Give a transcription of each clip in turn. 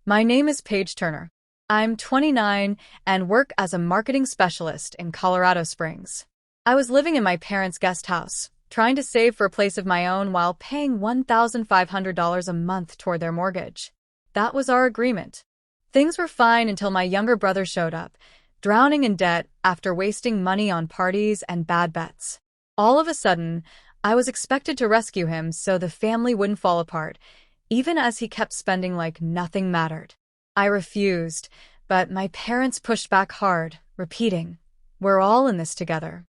My name is Paige Turner. I'm 29 and work as a marketing specialist in Colorado Springs. I was living in my parents' guest house, trying to save for a place of my own while paying $1,500 a month toward their mortgage. That was our agreement. Things were fine until my younger brother showed up, drowning in debt after wasting money on parties and bad bets. All of a sudden, I was expected to rescue him so the family wouldn't fall apart, even as he kept spending like nothing mattered. I refused, but my parents pushed back hard, repeating, "We're all in this together."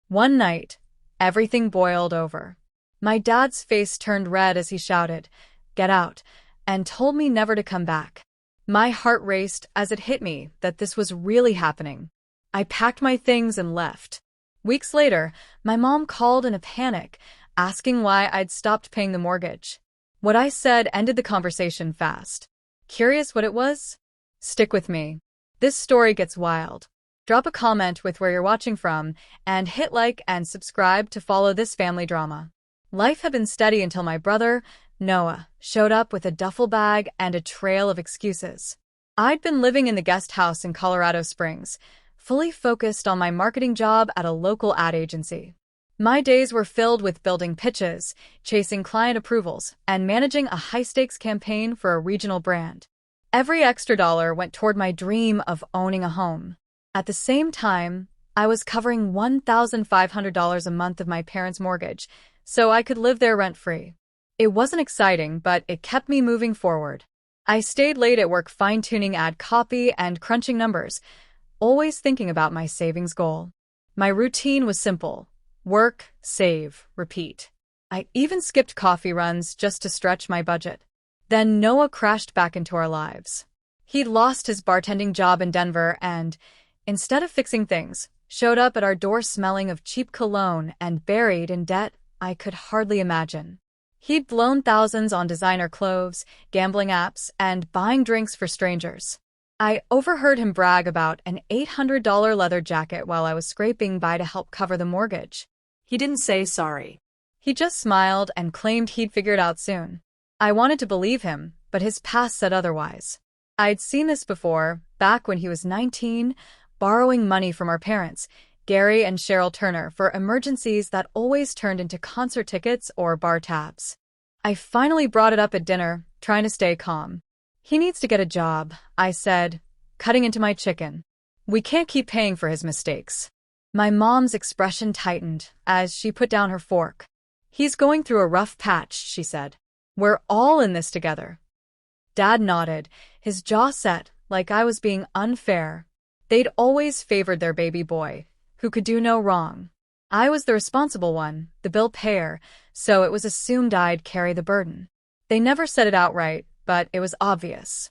One night, everything boiled over. My dad's face turned red as he shouted, "Get out," and told me never to come back. My heart raced as it hit me that this was really happening. I packed my things and left. Weeks later, my mom called in a panic, asking why I'd stopped paying the mortgage. What I said ended the conversation fast. Curious what it was? Stick with me. This story gets wild. Drop a comment with where you're watching from, and hit like and subscribe to follow this family drama. Life had been steady until my brother, Noah, showed up with a duffel bag and a trail of excuses. I'd been living in the guest house in Colorado Springs, fully focused on my marketing job at a local ad agency. My days were filled with building pitches, chasing client approvals, and managing a high-stakes campaign for a regional brand. Every extra dollar went toward my dream of owning a home. At the same time, I was covering $1,500 a month of my parents' mortgage, so I could live there rent-free. It wasn't exciting, but it kept me moving forward. I stayed late at work fine-tuning ad copy and crunching numbers, always thinking about my savings goal. My routine was simple: work, save, repeat. I even skipped coffee runs just to stretch my budget. Then Noah crashed back into our lives. He'd lost his bartending job in Denver and, instead of fixing things, showed up at our door smelling of cheap cologne and buried in debt I could hardly imagine. He'd blown thousands on designer clothes, gambling apps, and buying drinks for strangers. I overheard him brag about an $800 leather jacket while I was scraping by to help cover the mortgage. He didn't say sorry. He just smiled and claimed he'd figure it out soon. I wanted to believe him, but his past said otherwise. I'd seen this before, back when he was 19, borrowing money from our parents, Gary and Cheryl Turner, for emergencies that always turned into concert tickets or bar tabs. I finally brought it up at dinner, trying to stay calm. "He needs to get a job," I said, cutting into my chicken. "We can't keep paying for his mistakes." My mom's expression tightened as she put down her fork. "He's going through a rough patch," she said. "We're all in this together." Dad nodded, his jaw set, like I was being unfair. They'd always favored their baby boy, who could do no wrong. I was the responsible one, the bill payer, so it was assumed I'd carry the burden. They never said it outright, but it was obvious.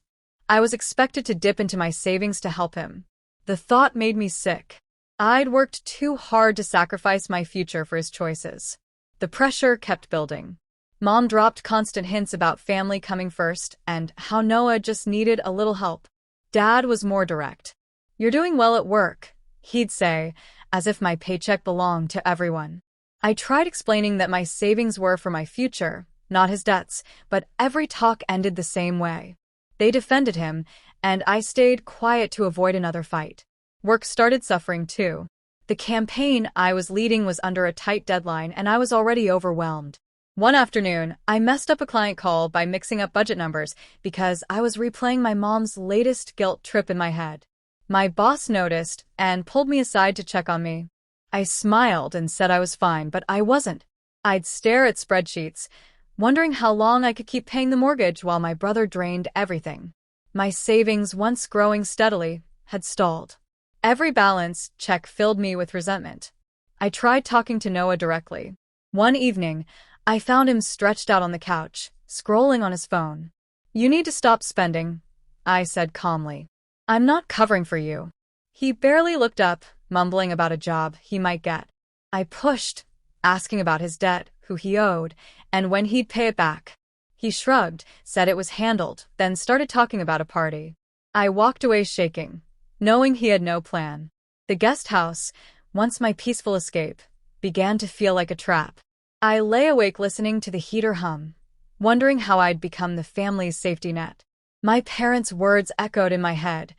I was expected to dip into my savings to help him. The thought made me sick. I'd worked too hard to sacrifice my future for his choices. The pressure kept building. Mom dropped constant hints about family coming first and how Noah just needed a little help. Dad was more direct. "You're doing well at work," he'd say, as if my paycheck belonged to everyone. I tried explaining that my savings were for my future, not his debts, but every talk ended the same way. They defended him, and I stayed quiet to avoid another fight. Work started suffering too. The campaign I was leading was under a tight deadline, and I was already overwhelmed. One afternoon, I messed up a client call by mixing up budget numbers because I was replaying my mom's latest guilt trip in my head. My boss noticed and pulled me aside to check on me. I smiled and said I was fine, but I wasn't. I'd stare at spreadsheets, wondering how long I could keep paying the mortgage while my brother drained everything. My savings, once growing steadily, had stalled. Every balance check filled me with resentment. I tried talking to Noah directly. One evening, I found him stretched out on the couch, scrolling on his phone. "You need to stop spending," I said calmly. "I'm not covering for you." He barely looked up, mumbling about a job he might get. I pushed, asking about his debt, who he owed, and when he'd pay it back. He shrugged, said it was handled, then started talking about a party. I walked away shaking, knowing he had no plan. The guest house, once my peaceful escape, began to feel like a trap. I lay awake listening to the heater hum, wondering how I'd become the family's safety net. My parents' words echoed in my head.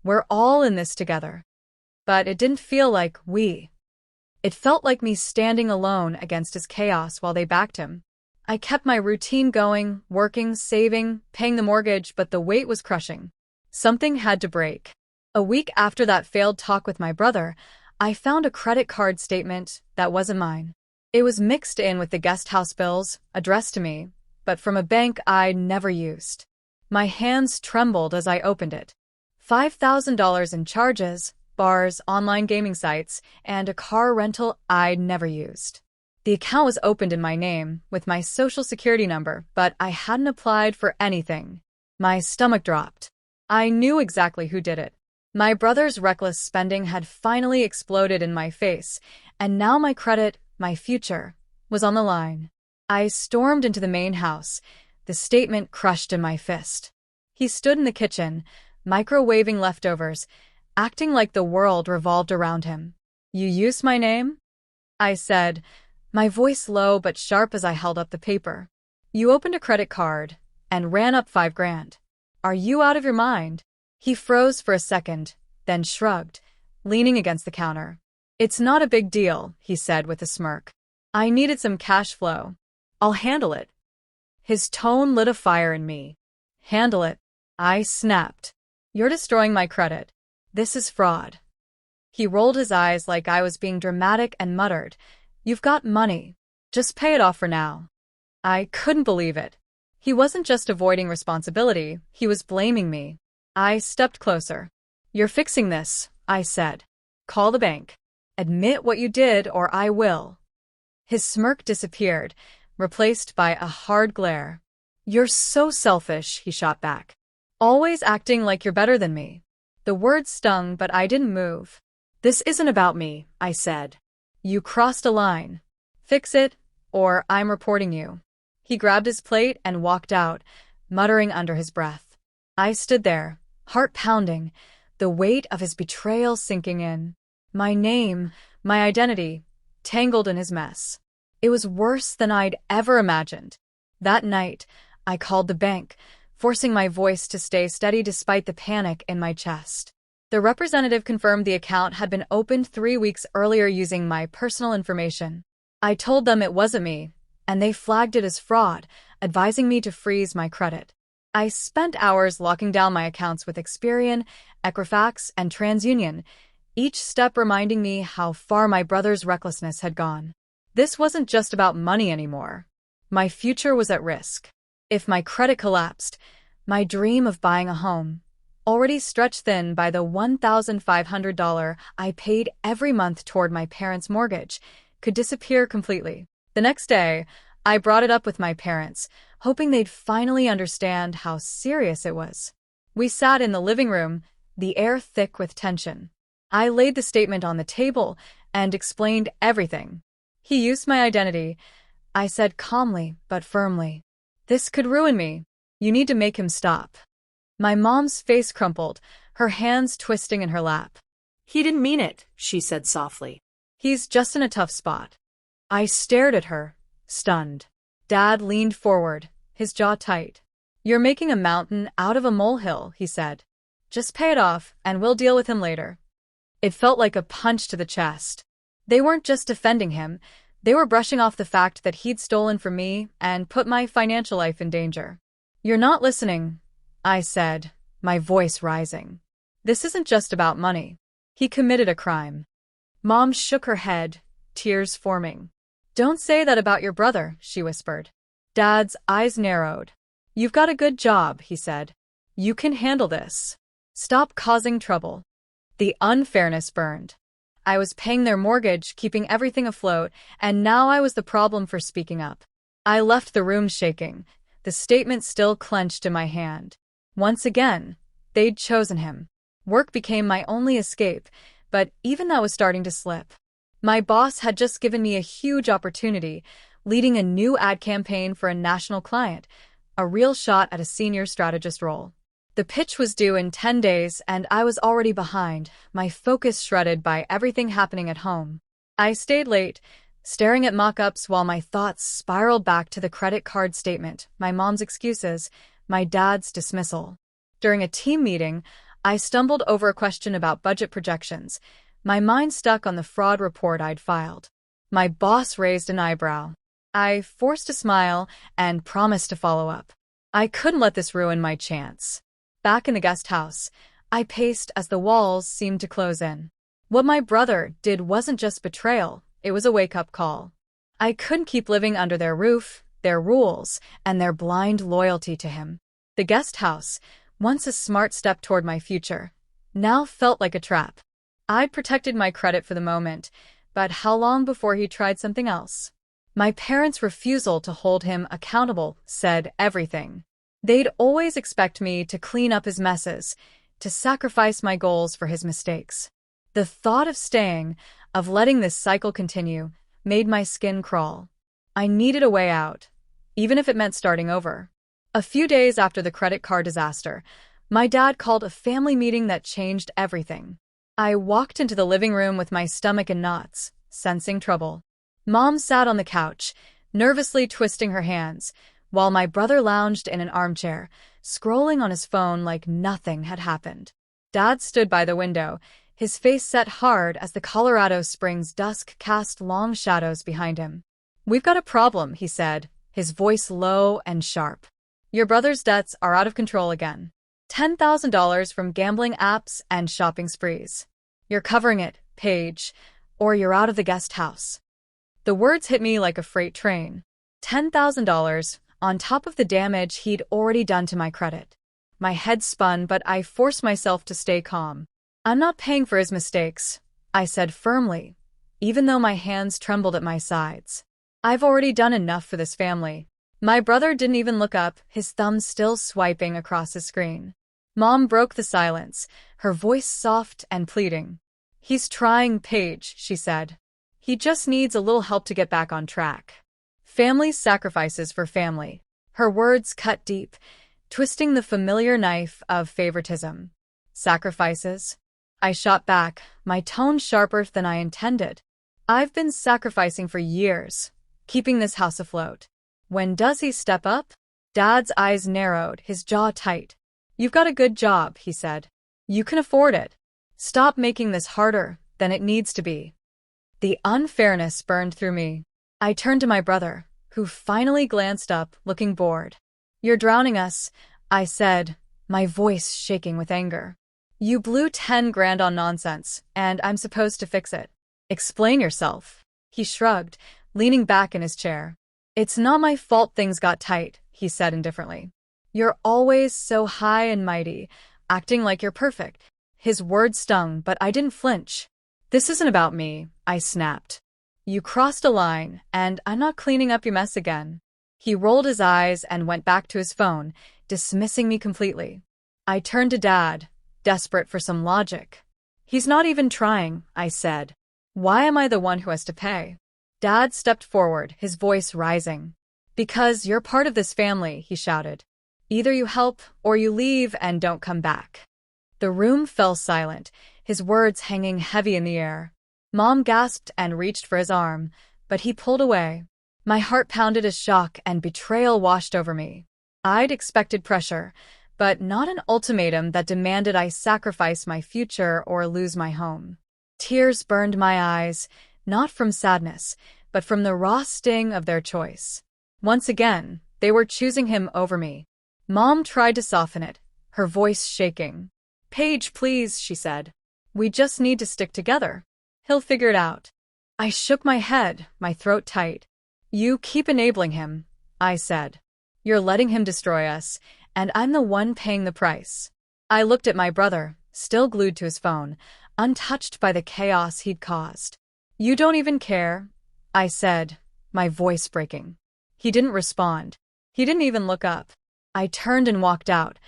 We're all in this together. But it didn't feel like we. It felt like me standing alone against his chaos while they backed him. I kept my routine going, working, saving, paying the mortgage, but the weight was crushing. Something had to break. A week after that failed talk with my brother, I found a credit card statement that wasn't mine. It was mixed in with the guest house bills, addressed to me, but from a bank I never used. My hands trembled as I opened it. $5,000 in charges, bars, online gaming sites, and a car rental I'd never used. The account was opened in my name, with my social security number, but I hadn't applied for anything. My stomach dropped. I knew exactly who did it. My brother's reckless spending had finally exploded in my face, and now my credit, my future, was on the line. I stormed into the main house, the statement crushed in my fist. He stood in the kitchen, microwaving leftovers, acting like the world revolved around him. "You used my name?" I said, my voice low but sharp as I held up the paper. "You opened a credit card and ran up $5,000. Are you out of your mind?" He froze for a second, then shrugged, leaning against the counter. "It's not a big deal," he said with a smirk. "I needed some cash flow. I'll handle it." His tone lit a fire in me. "Handle it?" I snapped. "You're destroying my credit. This is fraud." He rolled his eyes like I was being dramatic and muttered, "You've got money. Just pay it off for now." I couldn't believe it. He wasn't just avoiding responsibility, he was blaming me. I stepped closer. "You're fixing this," I said. "Call the bank. Admit what you did or I will." His smirk disappeared, replaced by a hard glare. "You're so selfish," he shot back. "Always acting like you're better than me." The words stung, but I didn't move. "This isn't about me," I said. "You crossed a line. Fix it, or I'm reporting you." He grabbed his plate and walked out, muttering under his breath. I stood there, heart pounding, the weight of his betrayal sinking in. My name, my identity, tangled in his mess. It was worse than I'd ever imagined. That night, I called the bank, forcing my voice to stay steady despite the panic in my chest. The representative confirmed the account had been opened 3 weeks earlier using my personal information. I told them it wasn't me, and they flagged it as fraud, advising me to freeze my credit. I spent hours locking down my accounts with Experian, Equifax, and TransUnion, each step reminding me how far my brother's recklessness had gone. This wasn't just about money anymore. My future was at risk. If my credit collapsed, my dream of buying a home, already stretched thin by the $1,500 I paid every month toward my parents' mortgage, could disappear completely. The next day, I brought it up with my parents, hoping they'd finally understand how serious it was. We sat in the living room, the air thick with tension. I laid the statement on the table and explained everything. "He used my identity," I said calmly but firmly. "This could ruin me. You need to make him stop." My mom's face crumpled, her hands twisting in her lap. "He didn't mean it," she said softly. "He's just in a tough spot." I stared at her, stunned. Dad leaned forward, his jaw tight. "You're making a mountain out of a molehill," he said. "Just pay it off, and we'll deal with him later." It felt like a punch to the chest. They weren't just defending him, they were brushing off the fact that he'd stolen from me and put my financial life in danger. "You're not listening," I said, my voice rising. "This isn't just about money. He committed a crime." Mom shook her head, tears forming. "Don't say that about your brother," she whispered. Dad's eyes narrowed. "You've got a good job," he said. "You can handle this. Stop causing trouble." The unfairness burned. I was paying their mortgage, keeping everything afloat, and now I was the problem for speaking up. I left the room shaking, the statement still clenched in my hand. Once again, they'd chosen him. Work became my only escape, but even that was starting to slip. My boss had just given me a huge opportunity, leading a new ad campaign for a national client, a real shot at a senior strategist role. The pitch was due in 10 days, and I was already behind, my focus shredded by everything happening at home. I stayed late, staring at mock-ups while my thoughts spiraled back to the credit card statement, my mom's excuses, my dad's dismissal. During a team meeting, I stumbled over a question about budget projections. My mind stuck on the fraud report I'd filed. My boss raised an eyebrow. I forced a smile and promised to follow up. I couldn't let this ruin my chance. Back in the guest house, I paced as the walls seemed to close in. What my brother did wasn't just betrayal, it was a wake-up call. I couldn't keep living under their roof, their rules, and their blind loyalty to him. The guest house, once a smart step toward my future, now felt like a trap. I'd protected my credit for the moment, but how long before he tried something else? My parents' refusal to hold him accountable said everything. They'd always expect me to clean up his messes, to sacrifice my goals for his mistakes. The thought of staying, of letting this cycle continue, made my skin crawl. I needed a way out, even if it meant starting over. A few days after the credit card disaster, my dad called a family meeting that changed everything. I walked into the living room with my stomach in knots, sensing trouble. Mom sat on the couch, nervously twisting her hands, while my brother lounged in an armchair, scrolling on his phone like nothing had happened. Dad stood by the window, his face set hard as the Colorado Springs dusk cast long shadows behind him. "We've got a problem," he said, his voice low and sharp. "Your brother's debts are out of control again. $10,000 from gambling apps and shopping sprees. You're covering it, Paige, or you're out of the guest house." The words hit me like a freight train. $10,000 on top of the damage he'd already done to my credit. My head spun, but I forced myself to stay calm. "I'm not paying for his mistakes," I said firmly, even though my hands trembled at my sides. "I've already done enough for this family." My brother didn't even look up, his thumb still swiping across the screen. Mom broke the silence, her voice soft and pleading. "He's trying, Paige," she said. "He just needs a little help to get back on track." Family sacrifices for family. Her words cut deep, twisting the familiar knife of favoritism. Sacrifices? I shot back, my tone sharper than I intended. "I've been sacrificing for years, keeping this house afloat. When does he step up?" Dad's eyes narrowed, his jaw tight. "You've got a good job," he said. "You can afford it. Stop making this harder than it needs to be." The unfairness burned through me. I turned to my brother, who finally glanced up, looking bored. "You're drowning us," I said, my voice shaking with anger. "You blew 10 grand on nonsense, and I'm supposed to fix it. Explain yourself." He shrugged, leaning back in his chair. "It's not my fault things got tight," he said indifferently. "You're always so high and mighty, acting like you're perfect." His words stung, but I didn't flinch. "This isn't about me," I snapped. "You crossed a line, and I'm not cleaning up your mess again." He rolled his eyes and went back to his phone, dismissing me completely. I turned to Dad, desperate for some logic. "He's not even trying," I said. "Why am I the one who has to pay?" Dad stepped forward, his voice rising. "Because you're part of this family," he shouted. "Either you help or you leave and don't come back." The room fell silent, his words hanging heavy in the air. Mom gasped and reached for his arm, but he pulled away. My heart pounded as shock and betrayal washed over me. I'd expected pressure, but not an ultimatum that demanded I sacrifice my future or lose my home. Tears burned my eyes, not from sadness, but from the raw sting of their choice. Once again, they were choosing him over me. Mom tried to soften it, her voice shaking. "Paige, please," she said. "We just need to stick together. He'll figure it out." I shook my head, my throat tight. "You keep enabling him," I said. "You're letting him destroy us, and I'm the one paying the price." I looked at my brother, still glued to his phone, untouched by the chaos he'd caused. "You don't even care," I said, my voice breaking. He didn't respond. He didn't even look up. I turned and walked out,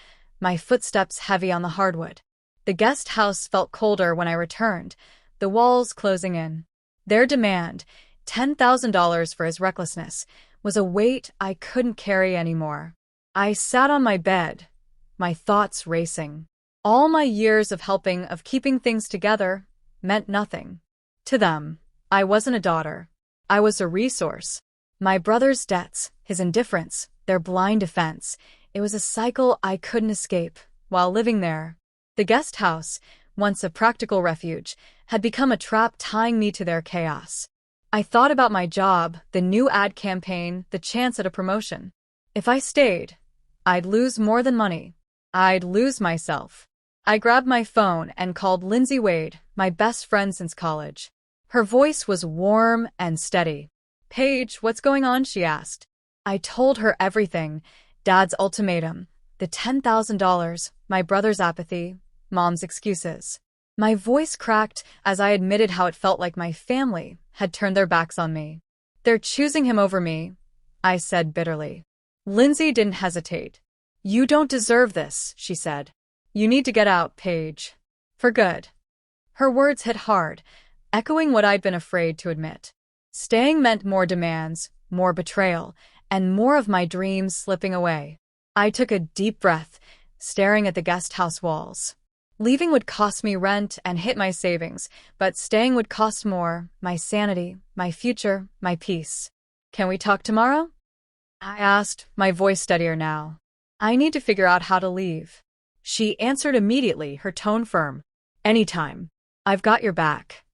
my footsteps heavy on the hardwood. The guest house felt colder when I returned, the walls closing in. Their demand, $10,000 for his recklessness, was a weight I couldn't carry anymore. I sat on my bed, my thoughts racing. All my years of helping, of keeping things together, meant nothing. To them, I wasn't a daughter. I was a resource. My brother's debts, his indifference, their blind defense, it was a cycle I couldn't escape, while living there. The guest house, once a practical refuge, had become a trap tying me to their chaos. I thought about my job, the new ad campaign, the chance at a promotion. If I stayed, I'd lose more than money. I'd lose myself. I grabbed my phone and called Lindsay Wade, my best friend since college. Her voice was warm and steady. "Paige, what's going on?" she asked. I told her everything: Dad's ultimatum, the $10,000, my brother's apathy, Mom's excuses. My voice cracked as I admitted how it felt like my family had turned their backs on me. "They're choosing him over me," I said bitterly. Lindsay didn't hesitate. "You don't deserve this," she said. "You need to get out, Paige. For good." Her words hit hard, echoing what I'd been afraid to admit. Staying meant more demands, more betrayal, and more of my dreams slipping away. I took a deep breath, staring at the guest house walls. Leaving would cost me rent and hit my savings, but staying would cost more: my sanity, my future, my peace. "Can we talk tomorrow?" I asked, my voice steadier now. "I need to figure out how to leave." She answered immediately, her tone firm. "Anytime. I've got your back."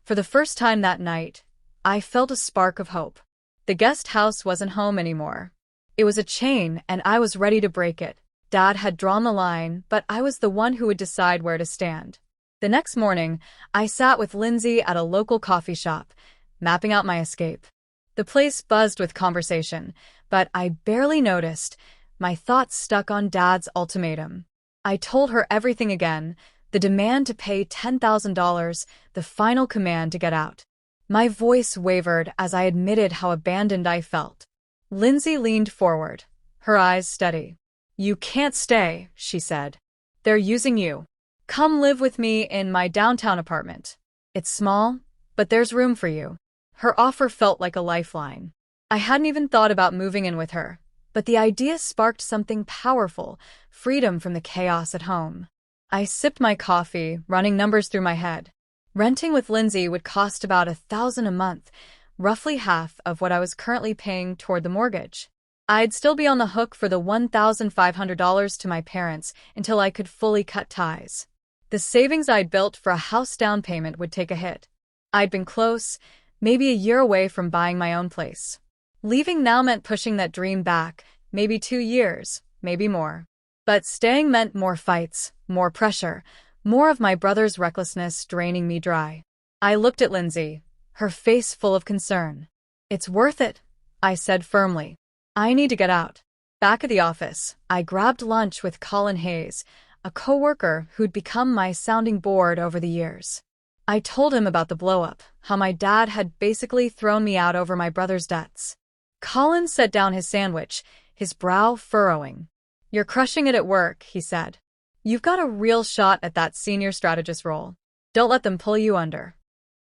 For the first time that night, I felt a spark of hope. The guest house wasn't home anymore. It was a chain, and I was ready to break it. Dad had drawn the line, but I was the one who would decide where to stand. The next morning, I sat with Lindsay at a local coffee shop, mapping out my escape. The place buzzed with conversation, but I barely noticed. My thoughts stuck on Dad's ultimatum. I told her everything again: the demand to pay $10,000, the final command to get out. My voice wavered as I admitted how abandoned I felt. Lindsay leaned forward, her eyes steady. "You can't stay," she said. "They're using you. Come live with me in my downtown apartment. It's small, but there's room for you." Her offer felt like a lifeline. I hadn't even thought about moving in with her, but the idea sparked something powerful: freedom from the chaos at home. I sipped my coffee, running numbers through my head. Renting with Lindsay would cost about $1,000 a month, roughly half of what I was currently paying toward the mortgage. I'd still be on the hook for the $1,500 to my parents until I could fully cut ties. The savings I'd built for a house down payment would take a hit. I'd been close, maybe a year away from buying my own place. Leaving now meant pushing that dream back, maybe 2 years, maybe more. But staying meant more fights, more pressure, more of my brother's recklessness draining me dry. I looked at Lindsay, her face full of concern. "It's worth it," I said firmly. "I need to get out." Back at the office, I grabbed lunch with Colin Hayes, a coworker who'd become my sounding board over the years. I told him about the blow-up, how my dad had basically thrown me out over my brother's debts. Colin set down his sandwich, his brow furrowing. "You're crushing it at work," he said. "You've got a real shot at that senior strategist role. Don't let them pull you under."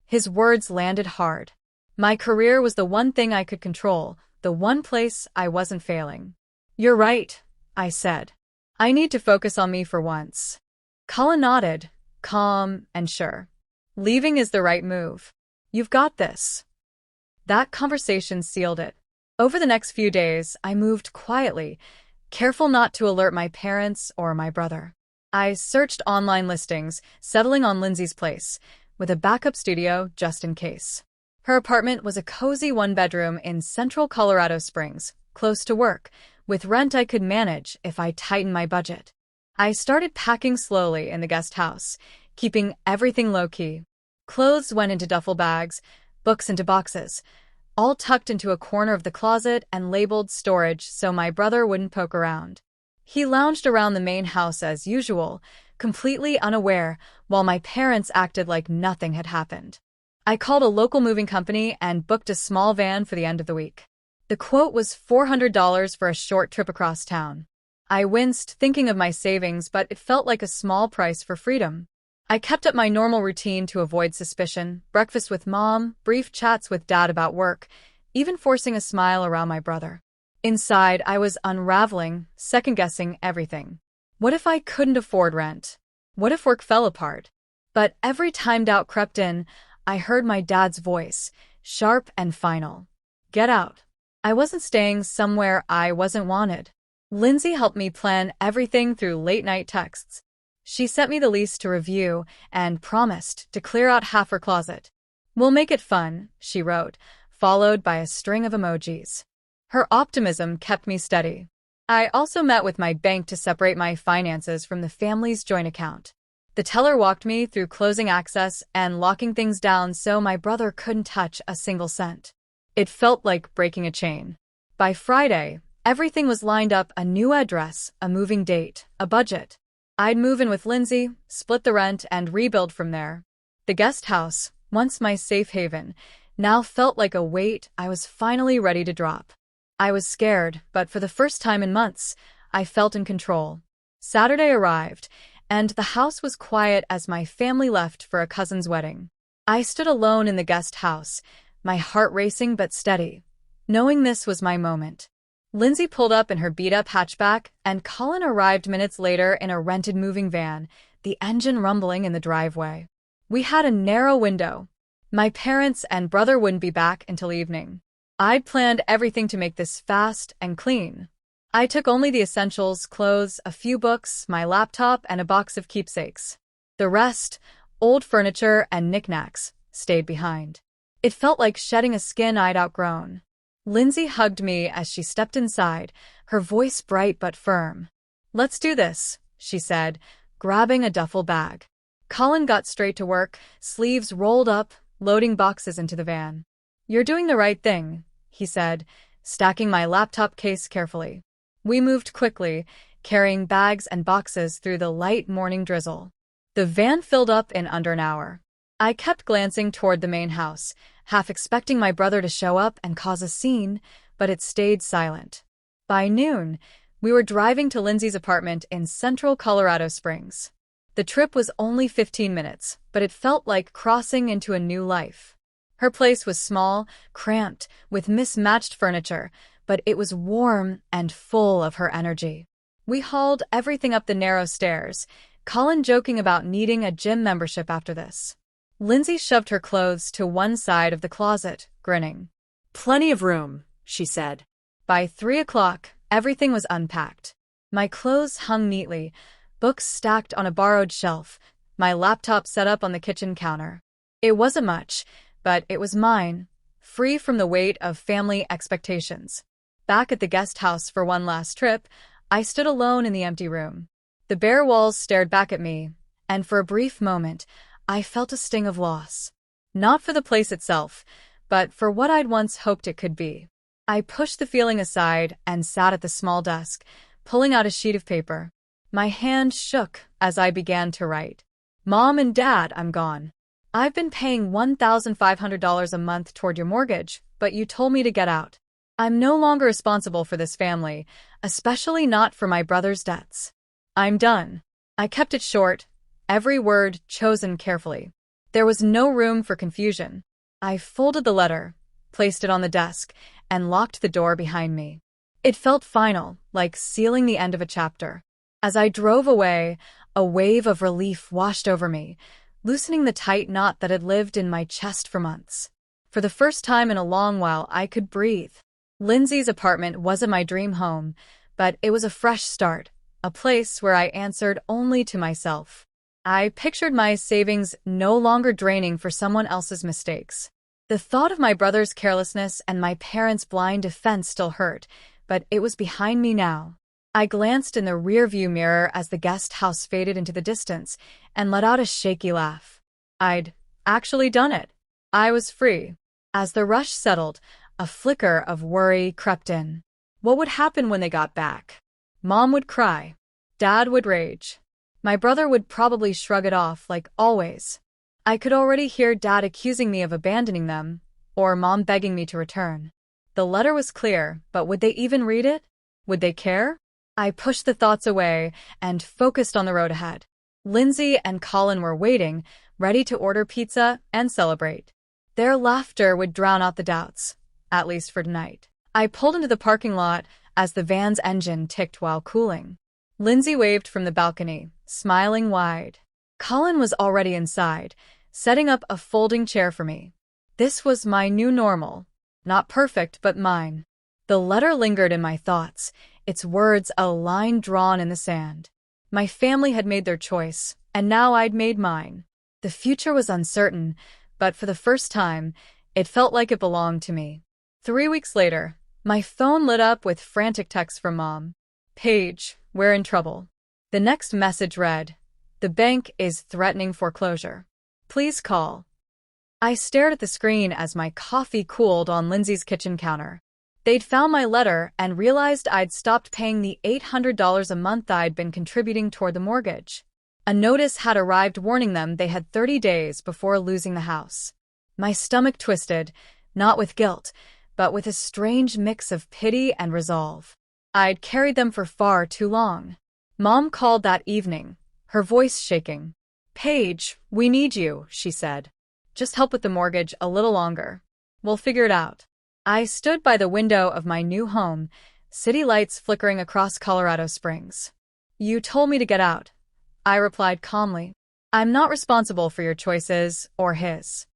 His words landed hard. My career was the one thing I could control, the one place I wasn't failing. "You're right," I said. "I need to focus on me for once." Colin nodded, calm and sure. "Leaving is the right move. You've got this." That conversation sealed it. Over the next few days, I moved quietly, careful not to alert my parents or my brother. I searched online listings, settling on Lindsay's place, with a backup studio just in case. Her apartment was a cozy one-bedroom in central Colorado Springs, close to work, with rent I could manage if I tightened my budget. I started packing slowly in the guest house, keeping everything low-key. Clothes went into duffel bags, books into boxes, all tucked into a corner of the closet and labeled storage so my brother wouldn't poke around. He lounged around the main house as usual, completely unaware, while my parents acted like nothing had happened. I called a local moving company and booked a small van for the end of the week. The quote was $400 for a short trip across town. I winced thinking of my savings, but it felt like a small price for freedom. I kept up my normal routine to avoid suspicion: breakfast with Mom, brief chats with Dad about work, even forcing a smile around my brother. Inside, I was unraveling, second-guessing everything. What if I couldn't afford rent? What if work fell apart? But every time doubt crept in, I heard my dad's voice, sharp and final. "Get out." I wasn't staying somewhere I wasn't wanted. Lindsay helped me plan everything through late-night texts. She sent me the lease to review and promised to clear out half her closet. "We'll make it fun," she wrote, followed by a string of emojis. Her optimism kept me steady. I also met with my bank to separate my finances from the family's joint account. The teller walked me through closing access and locking things down so my brother couldn't touch a single cent. It felt like breaking a chain. By Friday, everything was lined up: a new address, a moving date, a budget. I'd move in with Lindsay, split the rent, and rebuild from there. The guest house, once my safe haven, now felt like a weight I was finally ready to drop. I was scared, but for the first time in months, I felt in control. Saturday arrived, and the house was quiet as my family left for a cousin's wedding. I stood alone in the guest house, my heart racing but steady, knowing this was my moment. Lindsay pulled up in her beat-up hatchback, and Colin arrived minutes later in a rented moving van, the engine rumbling in the driveway. We had a narrow window. My parents and brother wouldn't be back until evening. I'd planned everything to make this fast and clean. I took only the essentials: clothes, a few books, my laptop, and a box of keepsakes. The rest, old furniture and knickknacks, stayed behind. It felt like shedding a skin I'd outgrown. Lindsay hugged me as she stepped inside, her voice bright but firm. "Let's do this," she said, grabbing a duffel bag. Colin got straight to work, sleeves rolled up, loading boxes into the van. "You're doing the right thing," he said, stacking my laptop case carefully. We moved quickly, carrying bags and boxes through the light morning drizzle. The van filled up in under an hour. I kept glancing toward the main house, half expecting my brother to show up and cause a scene, but it stayed silent. By noon, we were driving to Lindsay's apartment in central Colorado Springs. The trip was only 15 minutes, but it felt like crossing into a new life. Her place was small, cramped, with mismatched furniture, but it was warm and full of her energy. We hauled everything up the narrow stairs, Colin joking about needing a gym membership after this. Lindsay shoved her clothes to one side of the closet, grinning. "Plenty of room," she said. By 3 o'clock, everything was unpacked. My clothes hung neatly, books stacked on a borrowed shelf, my laptop set up on the kitchen counter. It wasn't much, but it was mine, free from the weight of family expectations. Back at the guest house for one last trip, I stood alone in the empty room. The bare walls stared back at me, and for a brief moment, I felt a sting of loss. Not for the place itself, but for what I'd once hoped it could be. I pushed the feeling aside and sat at the small desk, pulling out a sheet of paper. My hand shook as I began to write. "Mom and Dad, I'm gone. I've been paying $1,500 a month toward your mortgage, but you told me to get out. I'm no longer responsible for this family, especially not for my brother's debts. I'm done." I kept it short, every word chosen carefully. There was no room for confusion. I folded the letter, placed it on the desk, and locked the door behind me. It felt final, like sealing the end of a chapter. As I drove away, a wave of relief washed over me, loosening the tight knot that had lived in my chest for months. For the first time in a long while, I could breathe. Lindsay's apartment wasn't my dream home, but it was a fresh start, a place where I answered only to myself. I pictured my savings no longer draining for someone else's mistakes. The thought of my brother's carelessness and my parents' blind defense still hurt, but it was behind me now. I glanced in the rearview mirror as the guest house faded into the distance and let out a shaky laugh. I'd actually done it. I was free. As the rush settled, a flicker of worry crept in. What would happen when they got back? Mom would cry. Dad would rage. My brother would probably shrug it off like always. I could already hear Dad accusing me of abandoning them, or Mom begging me to return. The letter was clear, but would they even read it? Would they care? I pushed the thoughts away and focused on the road ahead. Lindsay and Colin were waiting, ready to order pizza and celebrate. Their laughter would drown out the doubts, at least for tonight. I pulled into the parking lot as the van's engine ticked while cooling. Lindsay waved from the balcony, smiling wide. Colin was already inside, setting up a folding chair for me. This was my new normal. Not perfect, but mine. The letter lingered in my thoughts, its words a line drawn in the sand. My family had made their choice, and now I'd made mine. The future was uncertain, but for the first time, it felt like it belonged to me. 3 weeks later, my phone lit up with frantic texts from Mom. "Paige, we're in trouble." The next message read, "The bank is threatening foreclosure. Please call." I stared at the screen as my coffee cooled on Lindsay's kitchen counter. They'd found my letter and realized I'd stopped paying the $800 a month I'd been contributing toward the mortgage. A notice had arrived warning them they had 30 days before losing the house. My stomach twisted, not with guilt, but with a strange mix of pity and resolve. I'd carried them for far too long. Mom called that evening, her voice shaking. "Paige, we need you," she said. "Just help with the mortgage a little longer. We'll figure it out." I stood by the window of my new home, city lights flickering across Colorado Springs. "You told me to get out," I replied calmly. "I'm not responsible for your choices or his."